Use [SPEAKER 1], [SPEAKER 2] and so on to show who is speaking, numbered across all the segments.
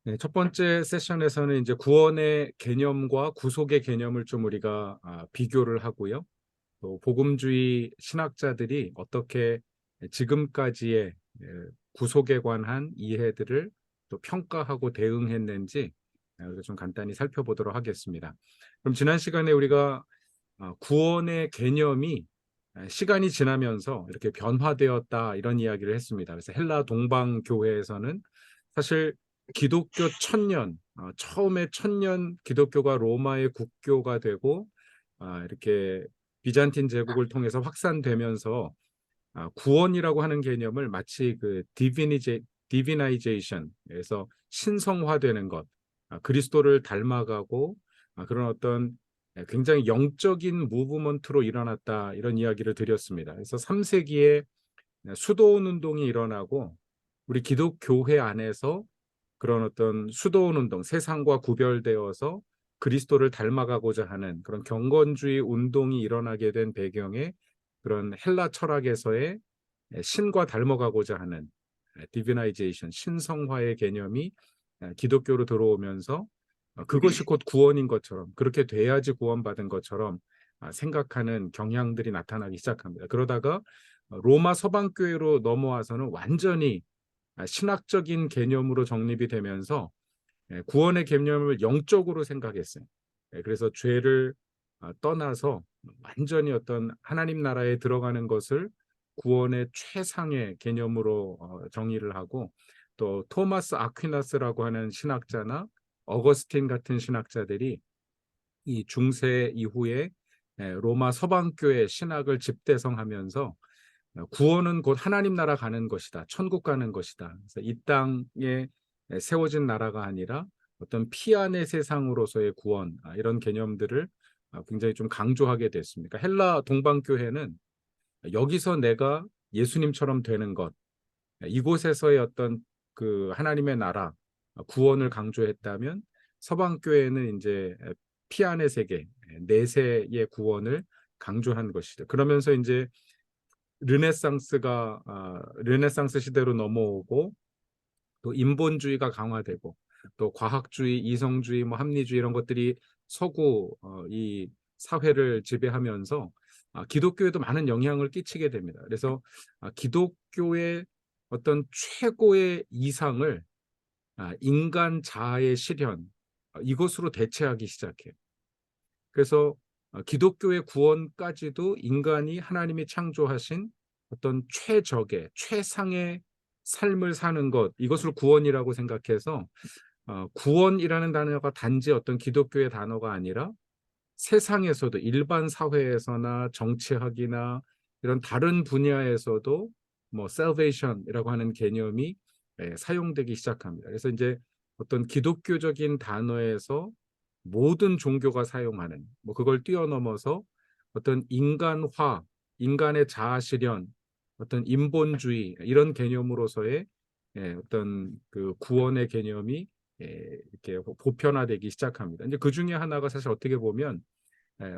[SPEAKER 1] 네, 첫 번째 세션에서는 이제 구원의 개념과 구속의 개념을 좀 우리가 비교를 하고요. 또 복음주의 신학자들이 어떻게 지금까지의 예, 구속에 관한 이해들을 또 평가하고 대응했는지 우리가 좀 간단히 살펴보도록 하겠습니다. 그럼 지난 시간에 우리가 구원의 개념이 시간이 지나면서 이렇게 변화되었다 이런 이야기를 했습니다. 그래서 헬라 동방 교회에서는 사실 기독교 천년 처음에 천년 기독교가 로마의 국교가 되고 이렇게 비잔틴 제국을 통해서 확산되면서 구원이라고 하는 개념을 마치 그 디비나이제이션에서 신성화되는 것, 그리스도를 닮아가고 그런 어떤 굉장히 영적인 무브먼트로 일어났다 이런 이야기를 드렸습니다. 그래서 3세기에 수도원 운동이 일어나고 우리 기독교회 안에서 그런 어떤 수도원 운동, 세상과 구별되어서 그리스도를 닮아가고자 하는 그런 경건주의 운동이 일어나게 된 배경에 그런 헬라 철학에서의 신과 닮아가고자 하는 디비나이제이션, 신성화의 개념이 기독교로 들어오면서 그것이 곧 구원인 것처럼 그렇게 돼야지 구원받은 것처럼 생각하는 경향들이 나타나기 시작합니다. 그러다가 로마 서방교회로 넘어와서는 완전히 신학적인 개념으로 정립이 되면서 구원의 개념을 영적으로 생각했어요. 그래서 죄를 떠나서 완전히 어떤 하나님 나라에 들어가는 것을 구원의 최상의 개념으로 정의를 하고 또 토마스 아퀴나스라고 하는 신학자나 어거스틴 같은 신학자들이 이 중세 이후에 로마 서방교회 신학을 집대성하면서 구원은 곧 하나님 나라 가는 것이다. 천국 가는 것이다. 그래서 이 땅에 세워진 나라가 아니라 어떤 피안의 세상으로서의 구원 이런 개념들을 굉장히 좀 강조하게 됐습니다. 헬라 동방교회는 여기서 내가 예수님처럼 되는 것, 이곳에서의 어떤 그 하나님의 나라 구원을 강조했다면 서방교회는 이제 피안의 세계, 내세의 구원을 강조한 것이죠. 그러면서 이제 르네상스 시대로 넘어오고 또 인본주의가 강화되고 또 과학주의, 이성주의, 뭐 합리주의 이런 것들이 서구 이 사회를 지배하면서 기독교에도 많은 영향을 끼치게 됩니다. 그래서 기독교의 어떤 최고의 이상을 인간 자아의 실현 이것으로 대체하기 시작해요. 그래서 기독교의 구원까지도 인간이 하나님이 창조하신 어떤 최적의 최상의 삶을 사는 것 이것을 구원이라고 생각해서 구원이라는 단어가 단지 어떤 기독교의 단어가 아니라 세상에서도 일반 사회에서나 정치학이나 이런 다른 분야에서도 뭐 salvation이라고 하는 개념이 사용되기 시작합니다. 그래서 이제 어떤 기독교적인 단어에서 모든 종교가 사용하는 뭐 그걸 뛰어넘어서 어떤 인간화, 인간의 자아 실현, 어떤 인본주의 이런 개념으로서의 어떤 그 구원의 개념이 이렇게 보편화되기 시작합니다. 이제 그 중에 하나가 사실 어떻게 보면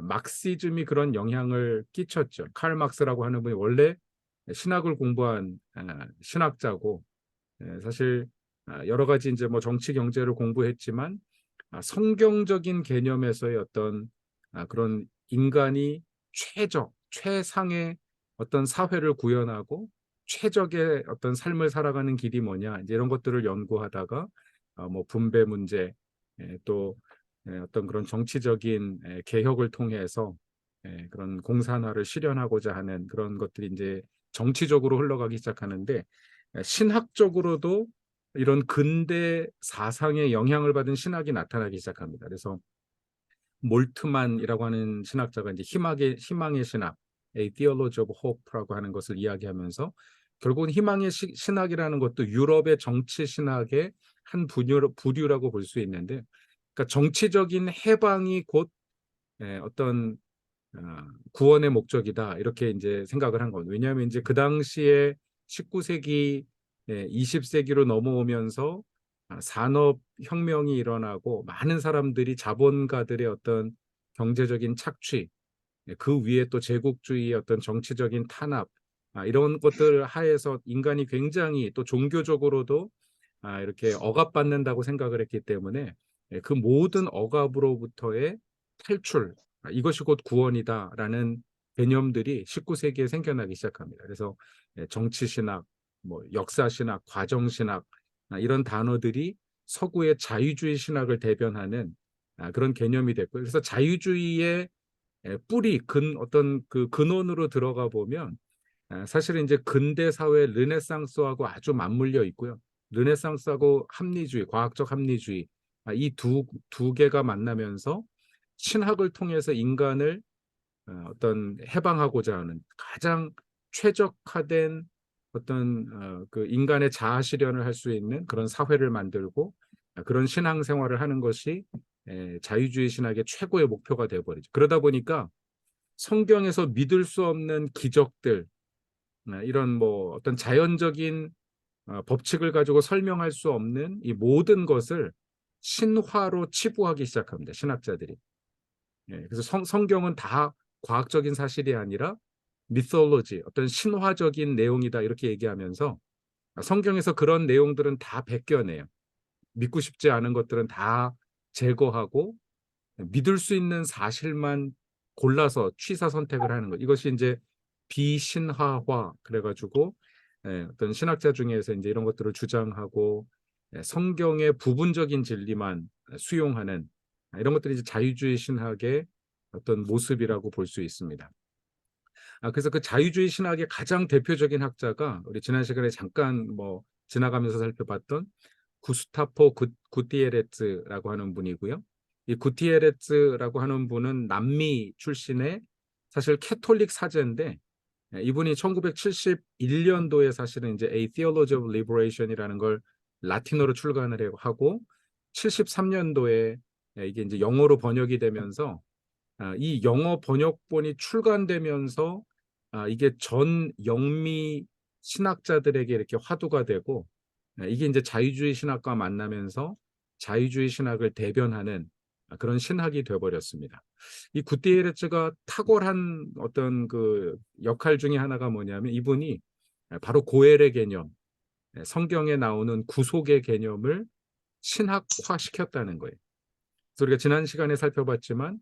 [SPEAKER 1] 막시즘이 그런 영향을 끼쳤죠. 칼 막스라고 하는 분이 원래 신학을 공부한 신학자고 사실 여러 가지 이제 뭐 정치 경제를 공부했지만 성경적인 개념에서의 어떤 그런 인간이 최상의 어떤 사회를 구현하고 최적의 어떤 삶을 살아가는 길이 뭐냐 이제 이런 것들을 연구하다가 뭐 분배 문제 또 어떤 그런 정치적인 개혁을 통해서 그런 공산화를 실현하고자 하는 그런 것들이 이제 정치적으로 흘러가기 시작하는데 신학적으로도 이런 근대 사상의 영향을 받은 신학이 나타나기 시작합니다. 그래서 몰트만이라고 하는 신학자가 이제 희망의 신학, A Theology of Hope라고 하는 것을 이야기하면서 결국은 희망의 신학이라는 것도 유럽의 정치 신학의 한 부류라고 볼 수 있는데, 그러니까 정치적인 해방이 곧 어떤 구원의 목적이다 이렇게 이제 생각을 한 겁니다. 왜냐하면 이제 그 당시에 19세기, 20세기로 넘어오면서 산업 혁명이 일어나고 많은 사람들이 자본가들의 어떤 경제적인 착취, 그 위에 또 제국주의의 어떤 정치적인 탄압, 이런 것들 하에서 인간이 굉장히 또 종교적으로도 이렇게 억압받는다고 생각을 했기 때문에 그 모든 억압으로부터의 탈출, 이것이 곧 구원이다라는 개념들이 19세기에 생겨나기 시작합니다. 그래서 정치신학, 뭐 역사신학, 과정신학, 이런 단어들이 서구의 자유주의 신학을 대변하는 그런 개념이 됐고요. 그래서 자유주의의 뿌리, 어떤 그 근원으로 들어가 보면 사실은 이제 근대 사회 르네상스하고 아주 맞물려 있고요. 르네상스하고 합리주의, 과학적 합리주의, 이 두 개가 만나면서 신학을 통해서 인간을 어떤 해방하고자 하는 가장 최적화된 어떤 그 인간의 자아 실현을 할 수 있는 그런 사회를 만들고 그런 신앙 생활을 하는 것이 자유주의 신학의 최고의 목표가 되어버리죠. 그러다 보니까 성경에서 믿을 수 없는 기적들, 이런 뭐 어떤 자연적인 법칙을 가지고 설명할 수 없는 이 모든 것을 신화로 치부하기 시작합니다. 신학자들이. 그래서 성경은 다 과학적인 사실이 아니라 미솔로지, 어떤 신화적인 내용이다 이렇게 얘기하면서 성경에서 그런 내용들은 다 벗겨내요. 믿고 싶지 않은 것들은 다 제거하고 믿을 수 있는 사실만 골라서 취사 선택을 하는 것. 이것이 이제 비신화화 그래가지고 어떤 신학자 중에서 이제 이런 것들을 주장하고 성경의 부분적인 진리만 수용하는 이런 것들이 이제 자유주의 신학의 어떤 모습이라고 볼 수 있습니다. 그래서 그 자유주의 신학의 가장 대표적인 학자가 우리 지난 시간에 잠깐 뭐 지나가면서 살펴봤던 구스타포 구티에레츠라고 하는 분이고요. 이 구티에레츠라고 하는 분은 남미 출신의 사실 캐톨릭 사제인데 이분이 1971년도에 사실은 이제 A Theology of Liberation이라는 걸 라틴어로 출간을 하고 73년도에 이게 이제 영어로 번역이 되면서 이 영어 번역본이 출간되면서 이게 전 영미 신학자들에게 이렇게 화두가 되고 이게 이제 자유주의 신학과 만나면서 자유주의 신학을 대변하는 그런 신학이 되어버렸습니다. 이 구티에레츠가 탁월한 어떤 그 역할 중에 하나가 뭐냐면 이분이 바로 고엘의 개념, 성경에 나오는 구속의 개념을 신학화시켰다는 거예요. 그래서 우리가 지난 시간에 살펴봤지만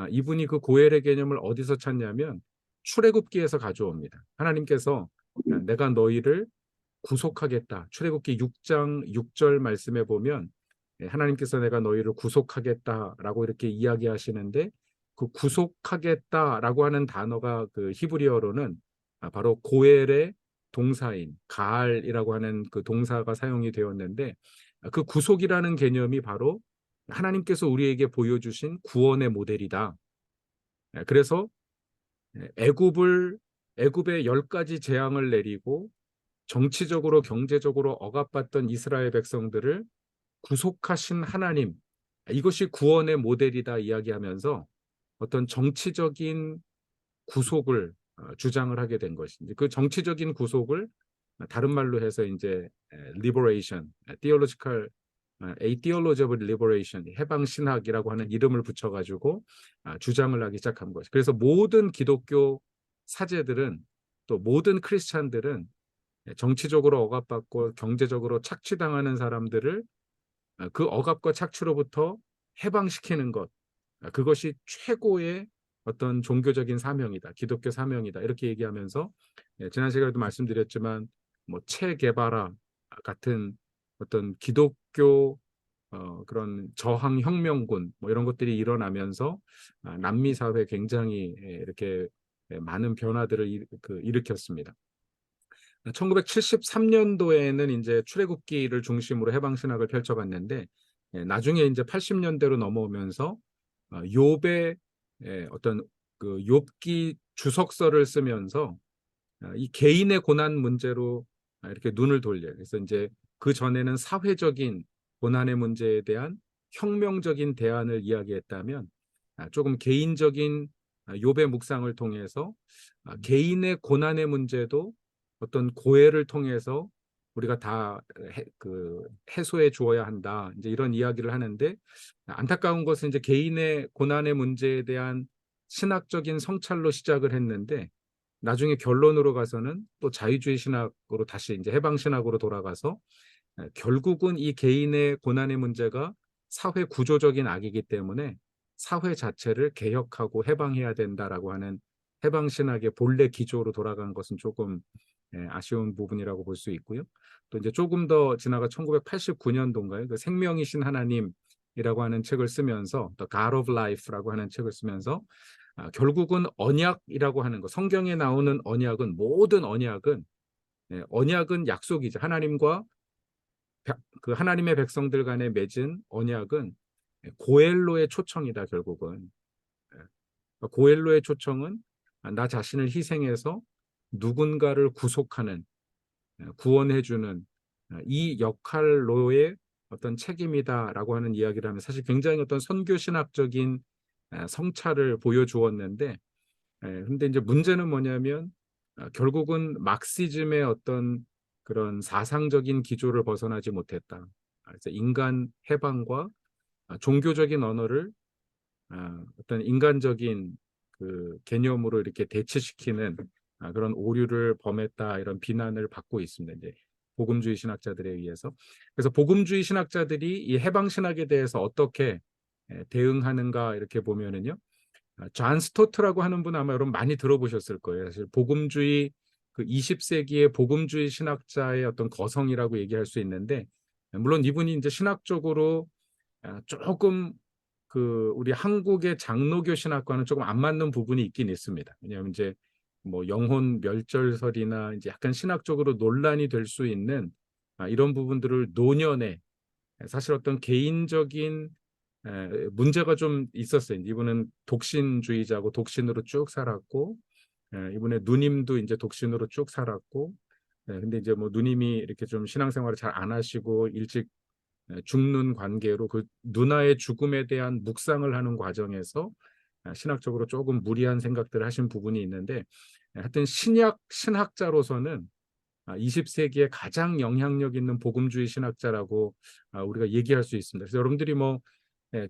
[SPEAKER 1] 이분이 그 고엘의 개념을 어디서 찾냐면 출애굽기에서 가져옵니다. 하나님께서 내가 너희를 구속하겠다. 출애굽기 6장 6절 말씀에 보면 하나님께서 내가 너희를 구속하겠다라고 이렇게 이야기하시는데 그 구속하겠다라고 하는 단어가 그 히브리어로는 바로 고엘의 동사인 가알이라고 하는 그 동사가 사용이 되었는데 그 구속이라는 개념이 바로 하나님께서 우리에게 보여주신 구원의 모델이다. 그래서 애굽의 10가지 재앙을 내리고 정치적으로 경제적으로 억압받던 이스라엘 백성들을 구속하신 하나님, 이것이 구원의 모델이다 이야기하면서 어떤 정치적인 구속을 주장을 하게 된 것인지 그 정치적인 구속을 다른 말로 해서 이제 liberation, theological A Theology of Liberation, 해방 신학이라고 하는 이름을 붙여가지고 주장을 하기 시작한 것이. 그래서 모든 기독교 사제들은 또 모든 크리스찬들은 정치적으로 억압받고 경제적으로 착취당하는 사람들을 그 억압과 착취로부터 해방시키는 것, 그것이 최고의 어떤 종교적인 사명이다, 기독교 사명이다 이렇게 얘기하면서 지난 시간에도 말씀드렸지만 뭐 체게바라 같은 어떤 기독교 그런 저항 혁명군 뭐 이런 것들이 일어나면서 남미 사회 굉장히 이렇게 많은 변화들을 일으켰습니다. 1973년도에는 이제 출애굽기를 중심으로 해방 신학을 펼쳐갔는데 나중에 이제 80년대로 넘어오면서 욥의 어떤 그 욥기 주석서를 쓰면서 이 개인의 고난 문제로 이렇게 눈을 돌려요. 그래서 이제 그 전에는 사회적인 고난의 문제에 대한 혁명적인 대안을 이야기했다면 조금 개인적인 욥의 묵상을 통해서 개인의 고난의 문제도 어떤 고해를 통해서 우리가 다 해소해 주어야 한다. 이제 이런 이야기를 하는데 안타까운 것은 이제 개인의 고난의 문제에 대한 신학적인 성찰로 시작을 했는데 나중에 결론으로 가서는 또 자유주의 신학으로 다시 이제 해방 신학으로 돌아가서 결국은 이 개인의 고난의 문제가 사회 구조적인 악이기 때문에 사회 자체를 개혁하고 해방해야 된다라고 하는 해방 신학의 본래 기조로 돌아간 것은 조금 아쉬운 부분이라고 볼 수 있고요. 또 이제 조금 더 지나가 1989년도인가요? 그 생명이신 하나님이라고 하는 책을 쓰면서 The God of Life라고 하는 책을 쓰면서 결국은 언약이라고 하는 것, 성경에 나오는 언약은 모든 언약은 언약은 약속이죠. 하나님과 그 하나님의 백성들 간에 맺은 언약은 고엘로의 초청이다 결국은. 고엘로의 초청은 나 자신을 희생해서 누군가를 구속하는 구원해주는 이 역할로의 어떤 책임이다라고 하는 이야기를 하면 사실 굉장히 어떤 선교 신학적인 성찰을 보여주었는데 근데 이제 문제는 뭐냐면 결국은 막시즘의 어떤 그런 사상적인 기조를 벗어나지 못했다. 그래서 인간 해방과 종교적인 언어를 어떤 인간적인 그 개념으로 이렇게 대치시키는 그런 오류를 범했다 이런 비난을 받고 있습니다. 이제 복음주의 신학자들에 의해서. 그래서 복음주의 신학자들이 이 해방 신학에 대해서 어떻게 대응하는가 이렇게 보면은요. 존 스토트라고 하는 분 아마 여러분 많이 들어보셨을 거예요. 사실 복음주의 그 20세기의 복음주의 신학자의 어떤 거성이라고 얘기할 수 있는데 물론 이분이 이제 신학적으로 조금 그 우리 한국의 장로교 신학과는 조금 안 맞는 부분이 있긴 있습니다. 왜냐하면 이제 뭐 영혼 멸절설이나 이제 약간 신학적으로 논란이 될 수 있는 이런 부분들을 노년에 사실 어떤 개인적인 문제가 좀 있었어요. 이분은 독신주의자고 독신으로 쭉 살았고 이분의 누님도 이제 독신으로 쭉 살았고 근데 이제 뭐 누님이 이렇게 좀 신앙생활을 잘 안 하시고 일찍 죽는 관계로 그 누나의 죽음에 대한 묵상을 하는 과정에서 신학적으로 조금 무리한 생각들을 하신 부분이 있는데 하여튼 신학자로서는 20세기에 가장 영향력 있는 복음주의 신학자라고 우리가 얘기할 수 있습니다. 그래서 여러분들이 뭐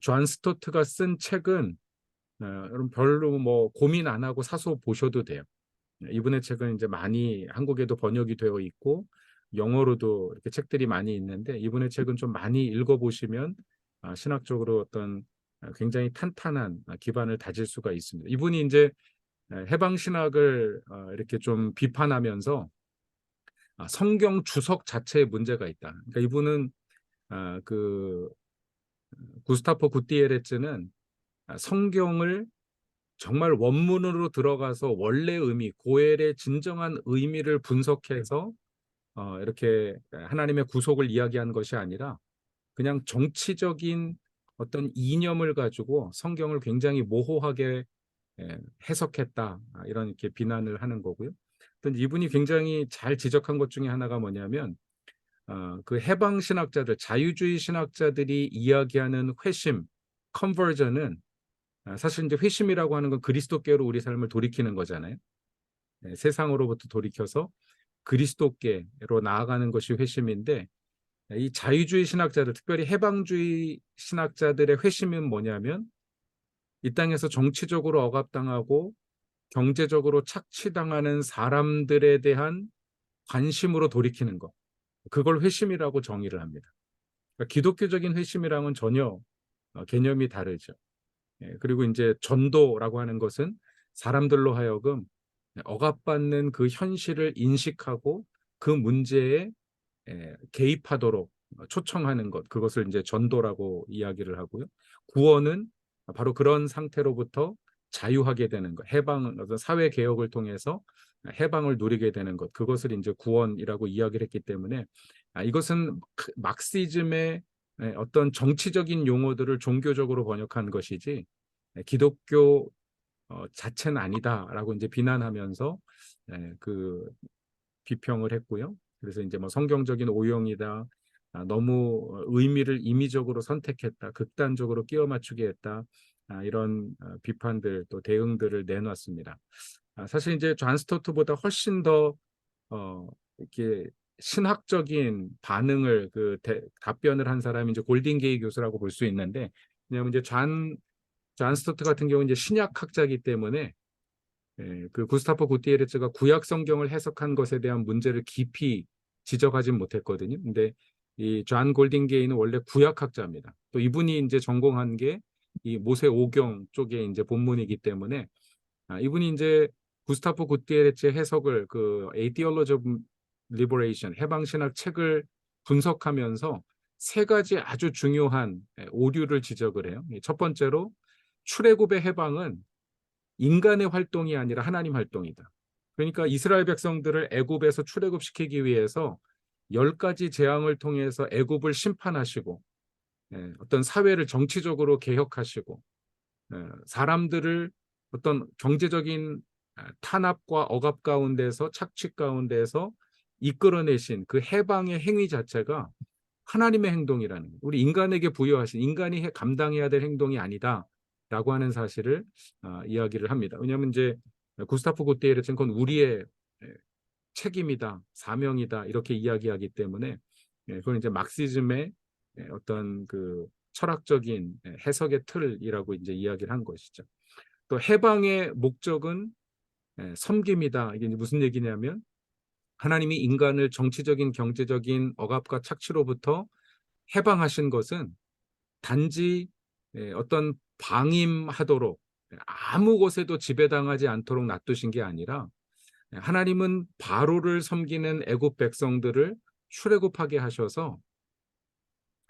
[SPEAKER 1] 존 스토트가 쓴 책은 여러분 별로 뭐 고민 안 하고 사서 보셔도 돼요. 이분의 책은 이제 많이 한국에도 번역이 되어 있고 영어로도 이렇게 책들이 많이 있는데 이분의 책은 좀 많이 읽어보시면 신학적으로 어떤 굉장히 탄탄한 기반을 다질 수가 있습니다. 이분이 이제 해방 신학을 이렇게 좀 비판하면서 성경 주석 자체에 문제가 있다. 그러니까 이분은 그 구스타포 구티에레츠는 성경을 정말 원문으로 들어가서 원래 의미, 고엘의 진정한 의미를 분석해서 이렇게 하나님의 구속을 이야기한 것이 아니라 그냥 정치적인 어떤 이념을 가지고 성경을 굉장히 모호하게 해석했다. 이런 이렇게 비난을 하는 거고요. 또 이분이 굉장히 잘 지적한 것 중에 하나가 뭐냐면 그 해방 신학자들, 자유주의 신학자들이 이야기하는 회심, 컨버전은 사실 이제 회심이라고 하는 건 그리스도께로 우리 삶을 돌이키는 거잖아요. 세상으로부터 돌이켜서 그리스도께로 나아가는 것이 회심인데 이 자유주의 신학자들, 특별히 해방주의 신학자들의 회심은 뭐냐면 이 땅에서 정치적으로 억압당하고 경제적으로 착취당하는 사람들에 대한 관심으로 돌이키는 것. 그걸 회심이라고 정의를 합니다. 그러니까 기독교적인 회심이랑은 전혀 개념이 다르죠. 그리고 이제 전도라고 하는 것은 사람들로 하여금 억압받는 그 현실을 인식하고 그 문제에 개입하도록 초청하는 것, 그것을 이제 전도라고 이야기를 하고요. 구원은 바로 그런 상태로부터 자유하게 되는 것, 해방, 어떤 사회 개혁을 통해서 해방을 누리게 되는 것, 그것을 이제 구원이라고 이야기를 했기 때문에 이것은 막시즘의 어떤 정치적인 용어들을 종교적으로 번역한 것이지 기독교 자체는 아니다라고 이제 비난하면서 그 비평을 했고요. 그래서 이제 뭐 성경적인 오용이다. 너무 의미를 임의적으로 선택했다. 극단적으로 끼워 맞추게 했다. 이런 비판들 또 대응들을 내놨습니다. 사실 이제 존 스토트보다 훨씬 더 이렇게 신학적인 반응을 답변을 한 사람이 이제 골딩게이 교수라고 볼 수 있는데 왜냐하면 이제 존 스토트 같은 경우는 이제 신약학자이기 때문에 그 구스타포 구티에레츠가 구약 성경을 해석한 것에 대한 문제를 깊이 지적하진 못했거든요. 근데 이 존 골딩게이는 원래 구약학자입니다. 또 이분이 이제 전공한 게 이 모세 오경 쪽에 이제 본문이기 때문에 이분이 이제 구스타프 구티에레츠의 해석을 그 A Theology of Liberation 해방신학 책을 분석하면서 세 가지 아주 중요한 오류를 지적을 해요. 첫 번째로 출애굽의 해방은 인간의 활동이 아니라 하나님 활동이다. 그러니까 이스라엘 백성들을 애굽에서 출애굽시키기 위해서 10가지 재앙을 통해서 애굽을 심판하시고 어떤 사회를 정치적으로 개혁하시고 사람들을 어떤 경제적인 탄압과 억압 가운데서 착취 가운데서 이끌어내신 그 해방의 행위 자체가 하나님의 행동이라는 거예요. 우리 인간에게 부여하신 인간이 감당해야 될 행동이 아니다라고 하는 사실을 이야기를 합니다. 왜냐하면 이제 구스타프 구티에르츠는 그건 우리의 책임이다, 사명이다 이렇게 이야기하기 때문에 그건 이제 막시즘의 어떤 그 철학적인 해석의 틀이라고 이제 이야기를 한 것이죠. 또 해방의 목적은 섬김이다. 이게 무슨 얘기냐면 하나님이 인간을 정치적인 경제적인 억압과 착취로부터 해방하신 것은 단지 어떤 방임하도록 아무 곳에도 지배당하지 않도록 놔두신 게 아니라 하나님은 바로를 섬기는 애굽 백성들을 출애굽하게 하셔서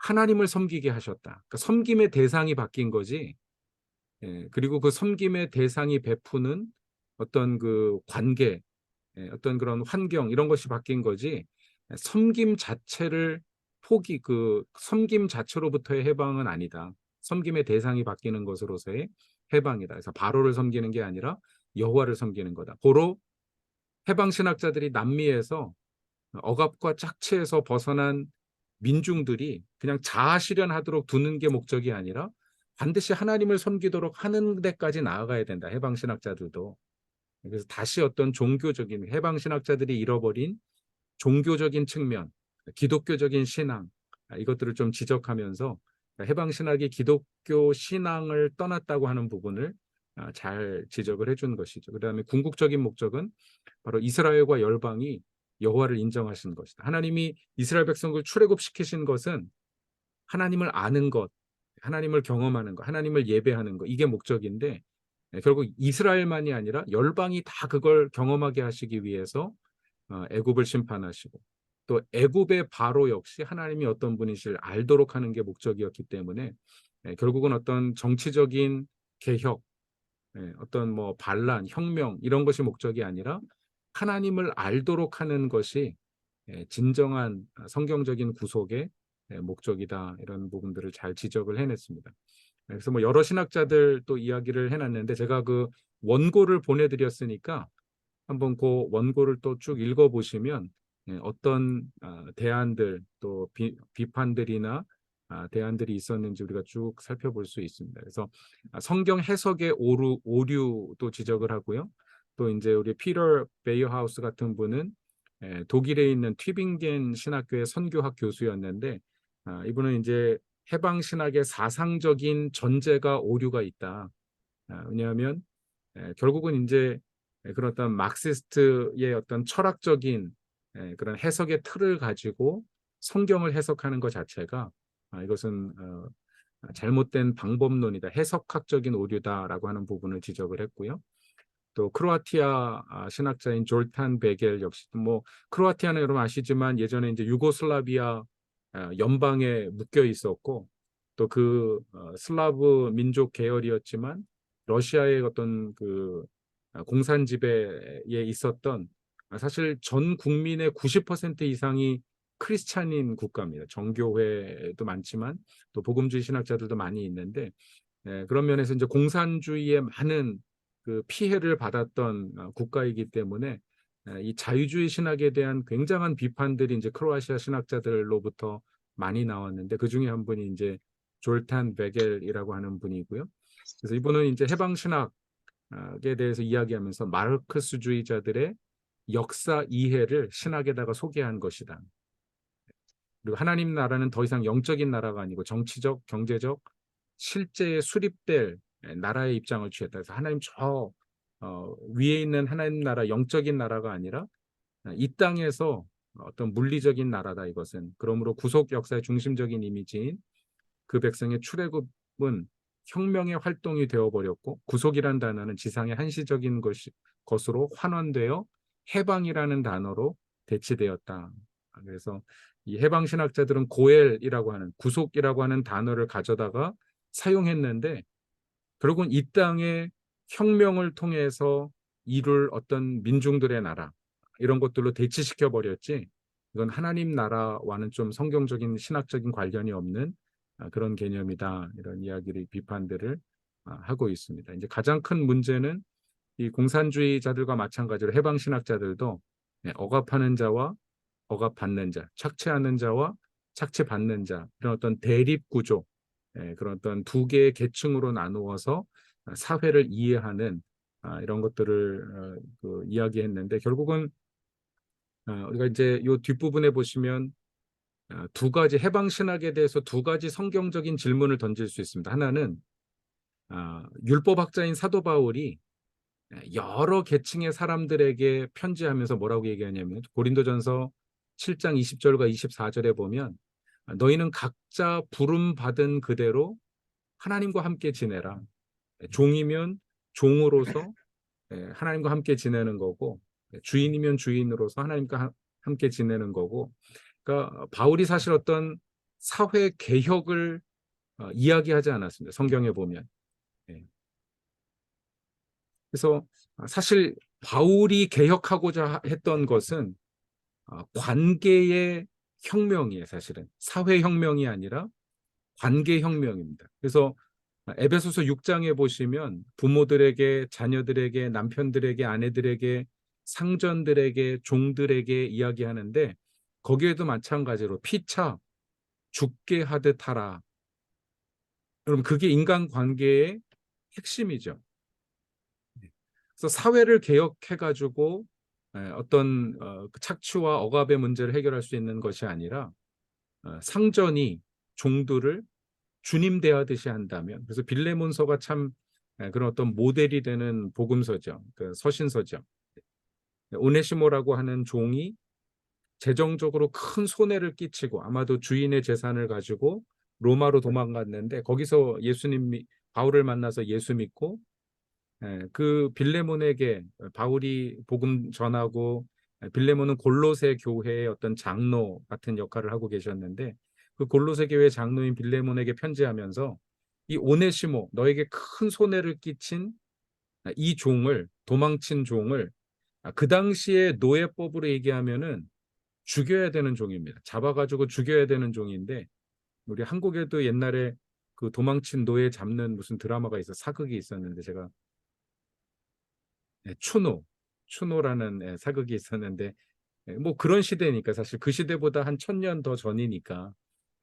[SPEAKER 1] 하나님을 섬기게 하셨다. 그러니까 섬김의 대상이 바뀐 거지. 그리고 그 섬김의 대상이 베푸는 어떤 그 관계, 어떤 그런 환경 이런 것이 바뀐 거지. 섬김 자체를 그 섬김 자체로부터의 해방은 아니다. 섬김의 대상이 바뀌는 것으로서의 해방이다. 그래서 바로를 섬기는 게 아니라 여호와를 섬기는 거다. 고로 해방 신학자들이 남미에서 억압과 착취에서 벗어난 민중들이 그냥 자아 실현하도록 두는 게 목적이 아니라 반드시 하나님을 섬기도록 하는 데까지 나아가야 된다. 해방 신학자들도. 그래서 다시 어떤 종교적인 해방 신학자들이 잃어버린 종교적인 측면, 기독교적인 신앙 이것들을 좀 지적하면서 해방 신학이 기독교 신앙을 떠났다고 하는 부분을 잘 지적을 해준 것이죠. 그다음에 궁극적인 목적은 바로 이스라엘과 열방이 여호와를 인정하신 것이다. 하나님이 이스라엘 백성을 출애굽시키신 것은 하나님을 아는 것, 하나님을 경험하는 것, 하나님을 예배하는 것 이게 목적인데 결국 이스라엘만이 아니라 열방이 다 그걸 경험하게 하시기 위해서 애굽을 심판하시고 또 애굽의 바로 역시 하나님이 어떤 분이실 알도록 하는 게 목적이었기 때문에 결국은 어떤 정치적인 개혁, 어떤 뭐 반란, 혁명 이런 것이 목적이 아니라 하나님을 알도록 하는 것이 진정한 성경적인 구속의 목적이다. 이런 부분들을 잘 지적을 해냈습니다. 그래서 뭐 여러 신학자들 또 이야기를 해놨는데 제가 그 원고를 보내드렸으니까 한번 그 원고를 또 쭉 읽어보시면 어떤 대안들 또 비판들이나 대안들이 있었는지 우리가 쭉 살펴볼 수 있습니다. 그래서 성경 해석의 오류도 지적을 하고요. 또 이제 우리 피터 베이어하우스 같은 분은 독일에 있는 튜빙겐 신학교의 선교학 교수였는데 이분은 이제 해방 신학의 사상적인 전제가 오류가 있다. 왜냐하면 결국은 이제 그런 어떤 막시스트의 어떤 철학적인 그런 해석의 틀을 가지고 성경을 해석하는 것 자체가 이것은 잘못된 방법론이다, 해석학적인 오류다라고 하는 부분을 지적을 했고요. 또 크로아티아 신학자인 졸탄 베겔 역시 뭐 크로아티아는 여러분 아시지만 예전에 이제 유고슬라비아 연방에 묶여 있었고 또 그 슬라브 민족 계열이었지만 러시아의 어떤 그 공산 지배에 있었던 사실 전 국민의 90% 이상이 크리스찬인 국가입니다. 정교회도 많지만 또 복음주의 신학자들도 많이 있는데 그런 면에서 이제 공산주의의 많은 그 피해를 받았던 국가이기 때문에 이 자유주의 신학에 대한 굉장한 비판들이 이제 크로아시아 신학자들로부터 많이 나왔는데 그 중에 한 분이 이제 졸탄 베겔이라고 하는 분이고요. 그래서 이분은 이제 해방 신학에 대해서 이야기하면서 마르크스주의자들의 역사 이해를 신학에다가 소개한 것이다. 그리고 하나님 나라는 더 이상 영적인 나라가 아니고 정치적, 경제적, 실제에 수립될 나라의 입장을 취했다. 그래서 하나님 위에 있는 하나님 나라, 영적인 나라가 아니라 이 땅에서 어떤 물리적인 나라다 이것은. 그러므로 구속 역사의 중심적인 이미지인 그 백성의 출애굽은 혁명의 활동이 되어버렸고 구속이란 단어는 지상의 한시적인 것으로 환원되어 해방이라는 단어로 대치되었다. 그래서 이 해방 신학자들은 고엘이라고 하는 구속이라고 하는 단어를 가져다가 사용했는데 결국은 이 땅의 혁명을 통해서 이룰 어떤 민중들의 나라 이런 것들로 대치시켜 버렸지 이건 하나님 나라와는 좀 성경적인 신학적인 관련이 없는 그런 개념이다. 이런 이야기를 비판들을 하고 있습니다. 이제 가장 큰 문제는 이 공산주의자들과 마찬가지로 해방 신학자들도 억압하는 자와 억압받는 자, 착취하는 자와 착취받는 자 이런 어떤 대립 구조, 그런 어떤 두 개의 계층으로 나누어서 사회를 이해하는 이런 것들을 이야기했는데 결국은 우리가 이제 이 뒷부분에 보시면 두 가지 해방 신학에 대해서 두 가지 성경적인 질문을 던질 수 있습니다. 하나는 율법학자인 사도 바울이 여러 계층의 사람들에게 편지하면서 뭐라고 얘기하냐면 고린도전서 7장 20절과 24절에 보면 너희는 각자 부름 받은 그대로 하나님과 함께 지내라. 종이면 종으로서 하나님과 함께 지내는 거고 주인이면 주인으로서 하나님과 함께 지내는 거고 그러니까 바울이 사실 어떤 사회 개혁을 이야기하지 않았습니다. 성경에 보면. 그래서 사실 바울이 개혁하고자 했던 것은 관계의 혁명이에요. 사실은 사회혁명이 아니라 관계혁명입니다. 그래서 에베소서 6장에 보시면 부모들에게 자녀들에게 남편들에게 아내들에게 상전들에게 종들에게 이야기하는데 거기에도 마찬가지로 피차 죽게 하듯 하라. 여러분 그게 인간관계의 핵심이죠. 그래서 사회를 개혁해가지고 어떤 착취와 억압의 문제를 해결할 수 있는 것이 아니라 상전이 종들을 주님 대하듯이 한다면 그래서 빌레몬서가 참 그런 어떤 모델이 되는 복음서죠. 그 서신서죠. 오네시모라고 하는 종이 재정적으로 큰 손해를 끼치고 아마도 주인의 재산을 가지고 로마로 도망갔는데 거기서 예수님이 바울을 만나서 예수 믿고 그 빌레몬에게 바울이 복음 전하고 빌레몬은 골로새 교회의 어떤 장로 같은 역할을 하고 계셨는데 그 골로새 교회 장로인 빌레몬에게 편지하면서 이 오네시모 너에게 큰 손해를 끼친 이 종을 도망친 종을 그 당시에 노예법으로 얘기하면은 죽여야 되는 종입니다. 잡아가지고 죽여야 되는 종인데 우리 한국에도 옛날에 그 도망친 노예 잡는 무슨 드라마가 있어 사극이 있었는데 제가 추노라는 사극이 있었는데 뭐 그런 시대니까 사실 그 시대보다 한 1000년 더 전이니까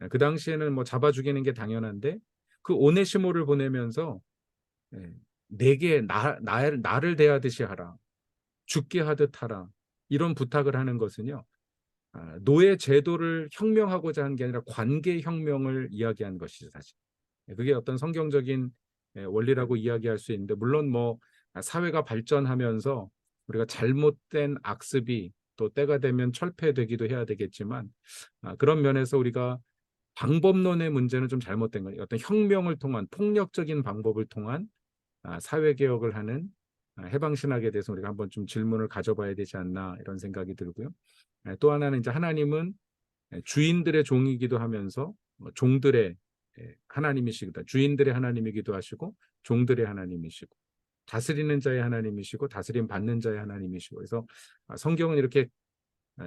[SPEAKER 1] 그 당시에는 뭐 잡아 죽이는 게 당연한데 그 오네시모를 보내면서 내게 나를 대하듯이 하라. 죽게 하듯 하라. 이런 부탁을 하는 것은요. 노예 제도를 혁명하고자 한 게 아니라 관계 혁명을 이야기한 것이죠, 사실. 그게 어떤 성경적인 원리라고 이야기할 수 있는데 물론 뭐 사회가 발전하면서 우리가 잘못된 악습이 또 때가 되면 철폐되기도 해야 되겠지만 그런 면에서 우리가 방법론의 문제는 좀 잘못된 거예요. 어떤 혁명을 통한 폭력적인 방법을 통한 사회 개혁을 하는 해방 신학에 대해서 우리가 한번 좀 질문을 가져봐야 되지 않나 이런 생각이 들고요. 또 하나는 이제 하나님은 주인들의 종이기도 하면서 종들의 하나님이시다. 주인들의 하나님이기도 하시고 종들의 하나님이시고 다스리는 자의 하나님이시고 다스림 받는 자의 하나님이시고 그래서 성경은 이렇게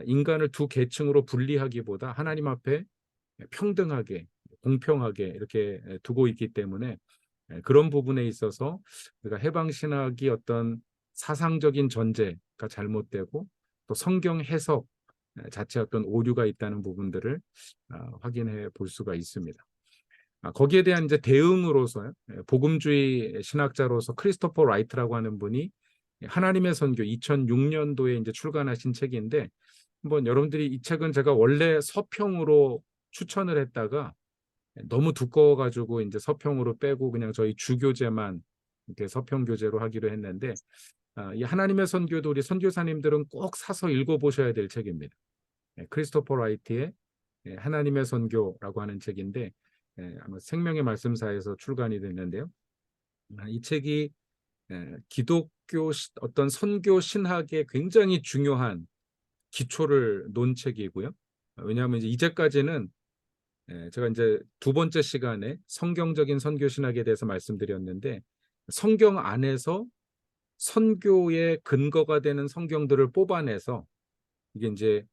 [SPEAKER 1] 인간을 두 계층으로 분리하기보다 하나님 앞에 평등하게 공평하게 이렇게 두고 있기 때문에 그런 부분에 있어서 우리가 해방 신학이 어떤 사상적인 전제가 잘못되고 또 성경 해석 자체 어떤 오류가 있다는 부분들을 확인해 볼 수가 있습니다. 거기에 대한 이제 대응으로서 복음주의 신학자로서 크리스토퍼 라이트라고 하는 분이 하나님의 선교 2006년도에 이제 출간하신 책인데 한번 여러분들이 이 책은 제가 원래 서평으로 추천을 했다가 너무 두꺼워가지고 이제 서평으로 빼고 그냥 저희 주교재만 이렇게 서평 교재로 하기로 했는데 이 하나님의 선교도 우리 선교사님들은 꼭 사서 읽어보셔야 될 책입니다. 크리스토퍼 라이트의 하나님의 선교라고 하는 책인데 아마 생명의 말씀사에서 출간이 됐는데요. 이 책이 기독교 어떤 선교 신학의 굉장히 중요한 기초를 놓은 책이고요. 왜냐하면 이제 이제까지는 제가 이제 두 번째 시간에 성경적인 선교 신학에 대해서 말씀드렸는데 성경 안에서 선교의 근거가 되는 성경들을 뽑아내서 이게 이제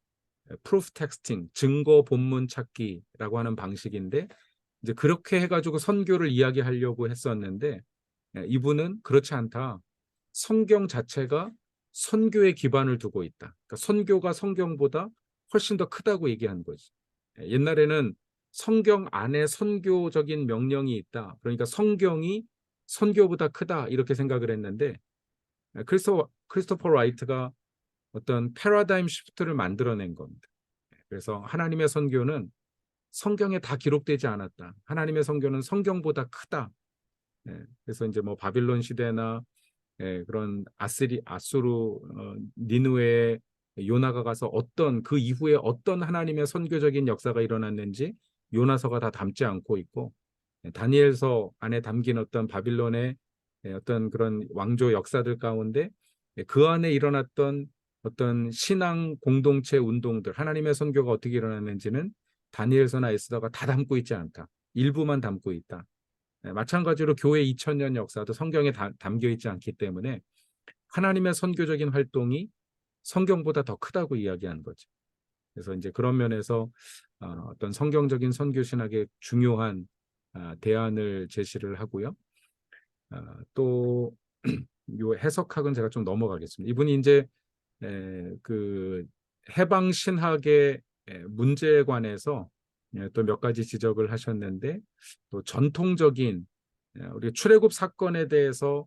[SPEAKER 1] 프루프 텍스팅, 증거 본문 찾기라고 하는 방식인데 이제 그렇게 해가지고 선교를 이야기하려고 했었는데 이분은 그렇지 않다. 성경 자체가 선교의 기반을 두고 있다. 그러니까 선교가 성경보다 훨씬 더 크다고 얘기한 거지. 옛날에는 성경 안에 선교적인 명령이 있다. 그러니까 성경이 선교보다 크다 이렇게 생각을 했는데 크리스토퍼 라이트가 어떤 패러다임 시프트를 만들어낸 겁니다. 그래서 하나님의 선교는 성경에 다 기록되지 않았다. 하나님의 선교는 성경보다 크다. 그래서 이제 뭐 바빌론 시대나 그런 아수르, 니느웨에 요나가 가서 어떤 그 이후에 어떤 하나님의 선교적인 역사가 일어났는지 요나서가 다 담지 않고 있고 다니엘서 안에 담긴 어떤 바빌론의 어떤 그런 왕조 역사들 가운데 그 안에 일어났던 어떤 신앙 공동체 운동들 하나님의 선교가 어떻게 일어났는지는 다니엘서나 에스더가 다 담고 있지 않다. 일부만 담고 있다. 마찬가지로 교회 2000년 역사도 성경에 담겨 있지 않기 때문에 하나님의 선교적인 활동이 성경보다 더 크다고 이야기한 거죠. 그래서 이제 그런 면에서 어떤 성경적인 선교 신학의 중요한 대안을 제시를 하고요. 또 요 해석학은 제가 좀 넘어가겠습니다. 이분이 이제 그 해방 신학의 문제에 관해서 또 몇 가지 지적을 하셨는데 또 전통적인 우리 출애굽 사건에 대해서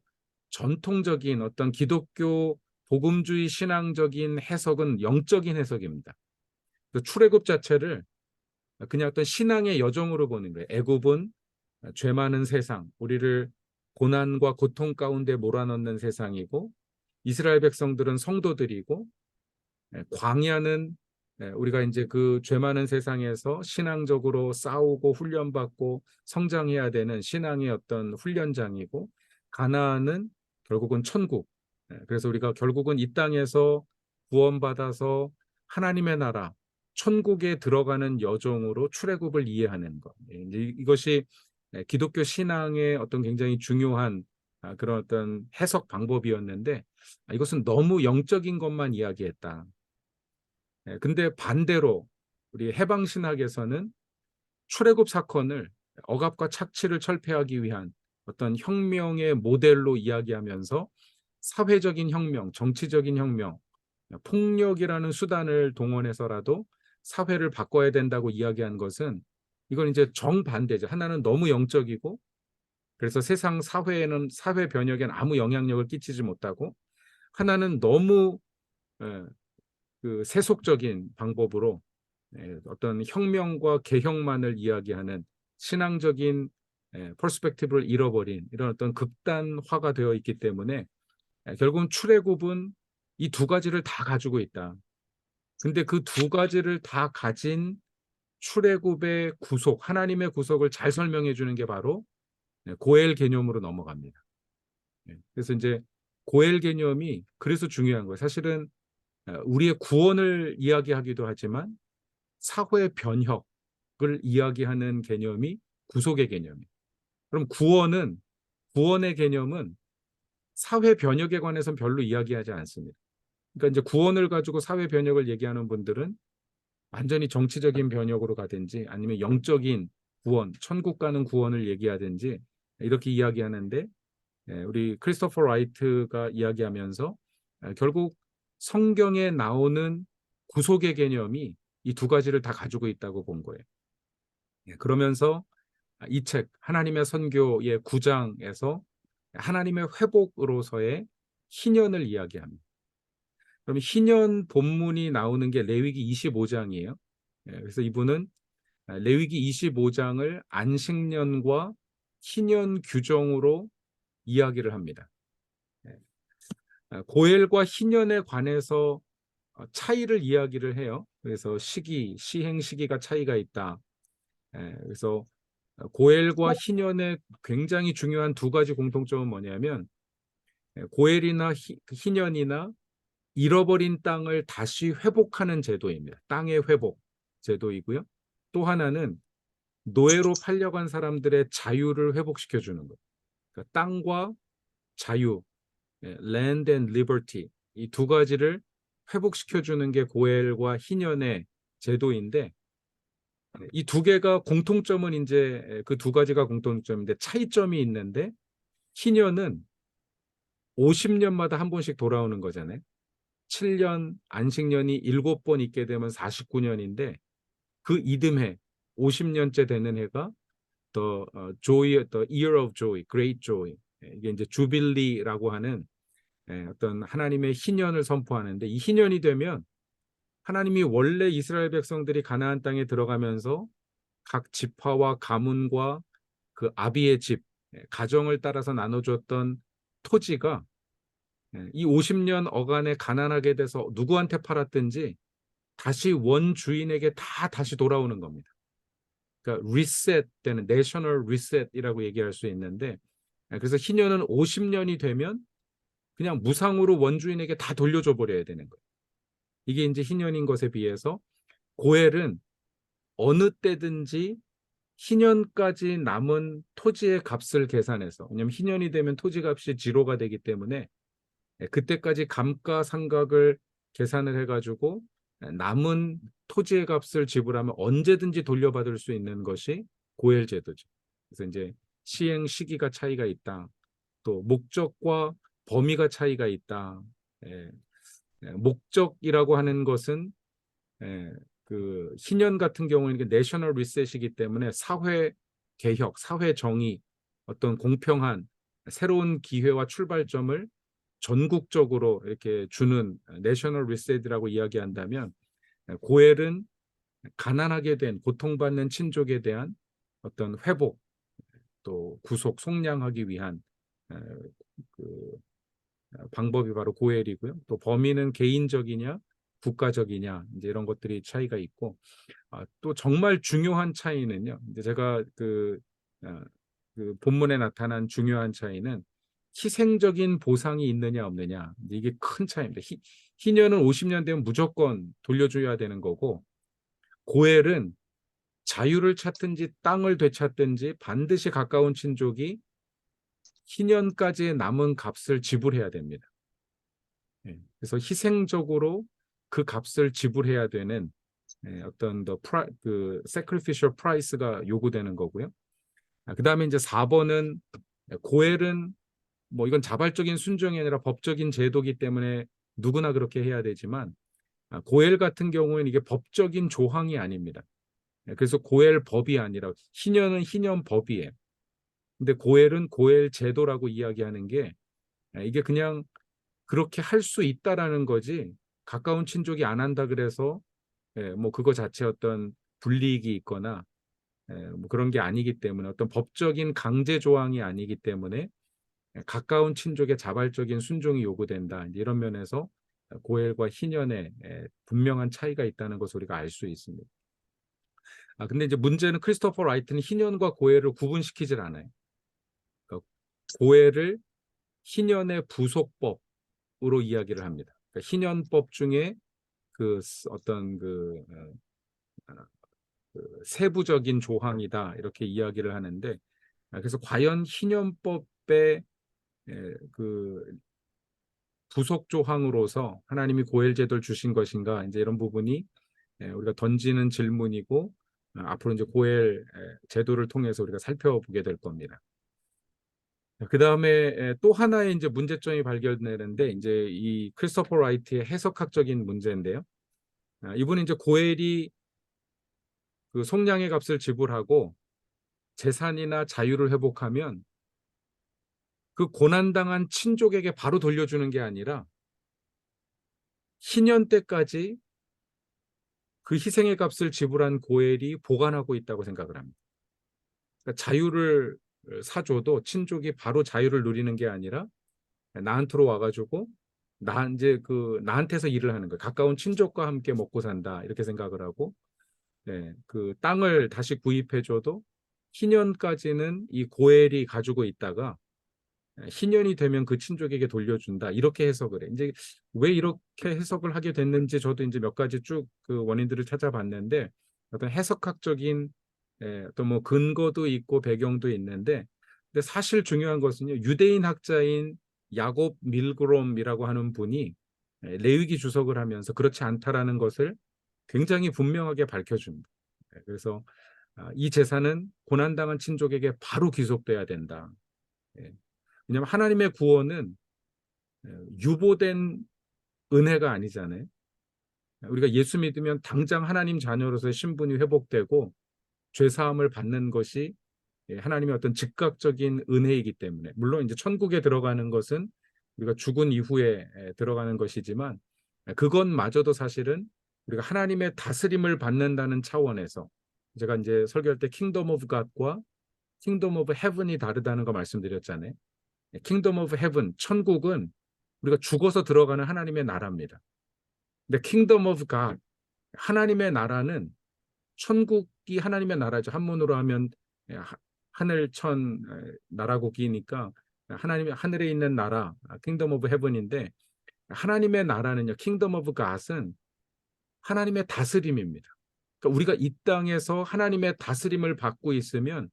[SPEAKER 1] 전통적인 어떤 기독교 복음주의 신앙적인 해석은 영적인 해석입니다. 그 출애굽 자체를 그냥 어떤 신앙의 여정으로 보는 거예요. 애굽은 죄 많은 세상, 우리를 고난과 고통 가운데 몰아넣는 세상이고 이스라엘 백성들은 성도들이고 광야는 우리가 이제 그 죄 많은 세상에서 신앙적으로 싸우고 훈련받고 성장해야 되는 신앙의 어떤 훈련장이고 가나안은 결국은 천국. 그래서 우리가 결국은 이 땅에서 구원받아서 하나님의 나라 천국에 들어가는 여정으로 출애굽을 이해하는 것. 이것이 기독교 신앙의 어떤 굉장히 중요한 그런 어떤 해석 방법이었는데 이것은 너무 영적인 것만 이야기했다. 근데 반대로 우리 해방신학에서는 출애굽 사건을 억압과 착취를 철폐하기 위한 어떤 혁명의 모델로 이야기하면서 사회적인 혁명, 정치적인 혁명, 폭력이라는 수단을 동원해서라도 사회를 바꿔야 된다고 이야기한 것은 이건 이제 정반대죠. 하나는 너무 영적이고 그래서 세상 사회에는 사회 변혁에는 아무 영향력을 끼치지 못하고 하나는 너무 그 세속적인 방법으로 어떤 혁명과 개혁만을 이야기하는 신앙적인 퍼스펙티브를 잃어버린 이런 어떤 극단화가 되어 있기 때문에 결국은 출애굽은 이 두 가지를 다 가지고 있다. 근데 그 두 가지를 다 가진 출애굽의 구속, 하나님의 구속을 잘 설명해 주는 게 바로 고엘 개념으로 넘어갑니다. 그래서 이제 고엘 개념이 그래서 중요한 거예요. 사실은 우리의 구원을 이야기하기도 하지만 사회 변혁을 이야기하는 개념이 구속의 개념이에요. 그럼 구원의 개념은 사회 변혁에 관해서는 별로 이야기하지 않습니다. 그러니까 이제 구원을 가지고 사회 변혁을 얘기하는 분들은 완전히 정치적인 변혁으로 가든지 아니면 영적인 구원, 천국 가는 구원을 얘기하든지 이렇게 이야기하는데 우리 크리스토퍼 라이트가 이야기하면서 결국 성경에 나오는 구속의 개념이 이 두 가지를 다 가지고 있다고 본 거예요. 그러면서 이 책 하나님의 선교의 9장에서 하나님의 회복으로서의 희년을 이야기합니다. 그럼 희년 본문이 나오는 게 레위기 25장이에요. 그래서 이분은 레위기 25장을 안식년과 희년 규정으로 이야기를 합니다. 고엘과 희년에 관해서 차이를 이야기를 해요. 그래서 시행 시기가 차이가 있다. 그래서 고엘과 희년의 굉장히 중요한 두 가지 공통점은 뭐냐면 고엘이나 희년이나 잃어버린 땅을 다시 회복하는 제도입니다. 땅의 회복 제도이고요. 또 하나는 노예로 팔려간 사람들의 자유를 회복시켜 주는 거예요. 그러니까 땅과 자유, land and liberty 이 두 가지를 회복시켜 주는 게 고엘과 희년의 제도인데 이 두 개가 공통점은 이제 그 두 가지가 공통점인데 차이점이 있는데 희년은 50년마다 한 번씩 돌아오는 거잖아요. 7년 안식년이 7번 있게 되면 49년인데 그 이듬해 50년째 되는 해가 the year of joy, great joy. 이게 이제 주빌리라고 하는 어떤 하나님의 희년을 선포하는데 이 희년이 되면 하나님이 원래 이스라엘 백성들이 가나안 땅에 들어가면서 각 지파와 가문과 그 아비의 집, 가정을 따라서 나눠줬던 토지가 이 50년 어간에 가난하게 돼서 누구한테 팔았든지 다시 원 주인에게 다 다시 돌아오는 겁니다. 그러니까 리셋 되는 내셔널 리셋이라고 얘기할 수 있는데 그래서 희년은 50년이 되면 그냥 무상으로 원주인에게 다 돌려줘 버려야 되는 거예요. 이게 이제 희년인 것에 비해서 고엘은 어느 때든지 희년까지 남은 토지의 값을 계산해서 왜냐하면 희년이 되면 토지 값이 지로가 되기 때문에 그때까지 감가상각을 계산을 해가지고 남은 토지의 값을 지불하면 언제든지 돌려받을 수 있는 것이 고엘 제도죠. 그래서 이제 시행 시기가 차이가 있다. 또 목적과 범위가 차이가 있다. 예, 목적이라고 하는 것은 그 희년 같은 경우는 이게 내셔널 리셋이기 때문에 사회 개혁, 사회 정의, 어떤 공평한 새로운 기회와 출발점을 전국적으로 이렇게 주는 내셔널 리셋이라고 이야기한다면 고엘은 가난하게 된 고통받는 친족에 대한 어떤 회복 또 구속 속량하기 위한 그 방법이 바로 고엘이고요. 또 범위는 개인적이냐 국가적이냐 이제 이런 것들이 차이가 있고 또 정말 중요한 차이는요. 이제 제가 그 본문에 나타난 중요한 차이는 희생적인 보상이 있느냐 없느냐 이게 큰 차이입니다. 희년은 50년 되면 무조건 돌려줘야 되는 거고 고엘은 자유를 찾든지 땅을 되찾든지 반드시 가까운 친족이 희년까지 남은 값을 지불해야 됩니다. 그래서 희생적으로 그 값을 지불해야 되는 어떤 그 sacrificial price가 요구되는 거고요. 그 다음에 이제 4번은 고엘은 뭐 이건 자발적인 순종이 아니라 법적인 제도기 때문에 누구나 그렇게 해야 되지만 고엘 같은 경우에는 이게 법적인 조항이 아닙니다. 그래서 고엘 법이 아니라 희년은 희년 법이에요. 근데 고엘은 고엘 제도라고 이야기하는 게 이게 그냥 그렇게 할 수 있다라는 거지 가까운 친족이 안 한다 그래서 뭐 그거 자체 어떤 불이익이 있거나 뭐 그런 게 아니기 때문에 어떤 법적인 강제 조항이 아니기 때문에 가까운 친족의 자발적인 순종이 요구된다. 이런 면에서 고엘과 희년의 분명한 차이가 있다는 것을 우리가 알 수 있습니다. 근데 이제 문제는 크리스토퍼 라이트는 희년과 고엘을 구분시키질 않아요. 그러니까 고엘을 희년의 부속법으로 이야기를 합니다. 그러니까 희년법 중에 그 어떤 그 세부적인 조항이다 이렇게 이야기를 하는데 그래서 과연 희년법의 그 부속 조항으로서 하나님이 고엘 제도를 주신 것인가 이제 이런 부분이 우리가 던지는 질문이고 앞으로 이제 고엘 제도를 통해서 우리가 살펴보게 될 겁니다. 그 다음에 또 하나의 이제 문제점이 발견되는데 이제 이 크리스토퍼 라이트의 해석학적인 문제인데요. 이분은 이제 고엘이 그 속량의 값을 지불하고 재산이나 자유를 회복하면 그 고난당한 친족에게 바로 돌려주는 게 아니라 희년 때까지 그 희생의 값을 지불한 고엘이 보관하고 있다고 생각을 합니다. 그러니까 자유를 사줘도 친족이 바로 자유를 누리는 게 아니라 나한테로 와가지고 이제 나한테서 일을 하는 거예요. 가까운 친족과 함께 먹고 산다 이렇게 생각을 하고, 네, 그 땅을 다시 구입해줘도 희년까지는 이 고엘이 가지고 있다가 희년이 되면 그 친족에게 돌려준다 이렇게 해석을 해. 이제 왜 이렇게 해석을 하게 됐는지 저도 이제 몇 가지 쭉 그 원인들을 찾아봤는데 어떤 해석학적인 어떤 뭐 근거도 있고 배경도 있는데, 근데 사실 중요한 것은요, 유대인 학자인 야곱 밀그롬이라고 하는 분이 레위기 주석을 하면서 그렇지 않다라는 것을 굉장히 분명하게 밝혀줍니다. 그래서 이 재산은 고난당한 친족에게 바로 귀속돼야 된다. 예. 왜냐하면 하나님의 구원은 유보된 은혜가 아니잖아요. 우리가 예수 믿으면 당장 하나님 자녀로서의 신분이 회복되고 죄 사함을 받는 것이 하나님의 어떤 즉각적인 은혜이기 때문에, 물론 이제 천국에 들어가는 것은 우리가 죽은 이후에 들어가는 것이지만, 그것마저도 사실은 우리가 하나님의 다스림을 받는다는 차원에서, 제가 이제 설교할 때 킹덤 오브 갓과 킹덤 오브 헤븐이 다르다는 거 말씀드렸잖아요. 킹덤 오브 헤븐, 천국은 우리가 죽어서 들어가는 하나님의 나라입니다. 근데 킹덤 오브 갓, 하나님의 나라는, 천국이 하나님의 나라죠. 한문으로 하면 하늘 천 나라국이니까 하나님의 하늘에 있는 나라, 킹덤 오브 헤븐인데, 하나님의 나라는요, 킹덤 오브 갓은 하나님의 다스림입니다. 그러니까 우리가 이 땅에서 하나님의 다스림을 받고 있으면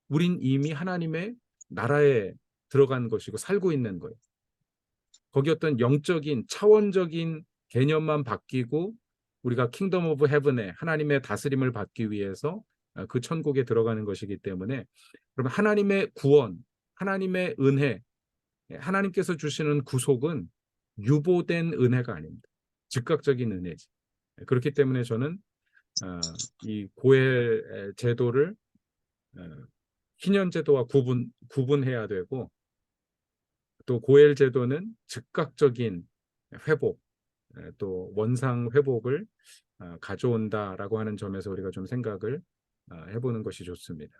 [SPEAKER 1] 우린 이미 하나님의 나라에 들어간 것이고 살고 있는 거예요. 거기 어떤 영적인 차원적인 개념만 바뀌고 우리가 킹덤 오브 헤븐에 하나님의 다스림을 받기 위해서 그 천국에 들어가는 것이기 때문에, 그러면 하나님의 구원, 하나님의 은혜, 하나님께서 주시는 구속은 유보된 은혜가 아닙니다. 즉각적인 은혜지. 그렇기 때문에 저는 이 고엘 제도를 희년 제도와 구분해야 되고, 또 고엘 제도는 즉각적인 회복, 또 원상 회복을 가져온다라고 하는 점에서 우리가 좀 생각을 해보는 것이 좋습니다.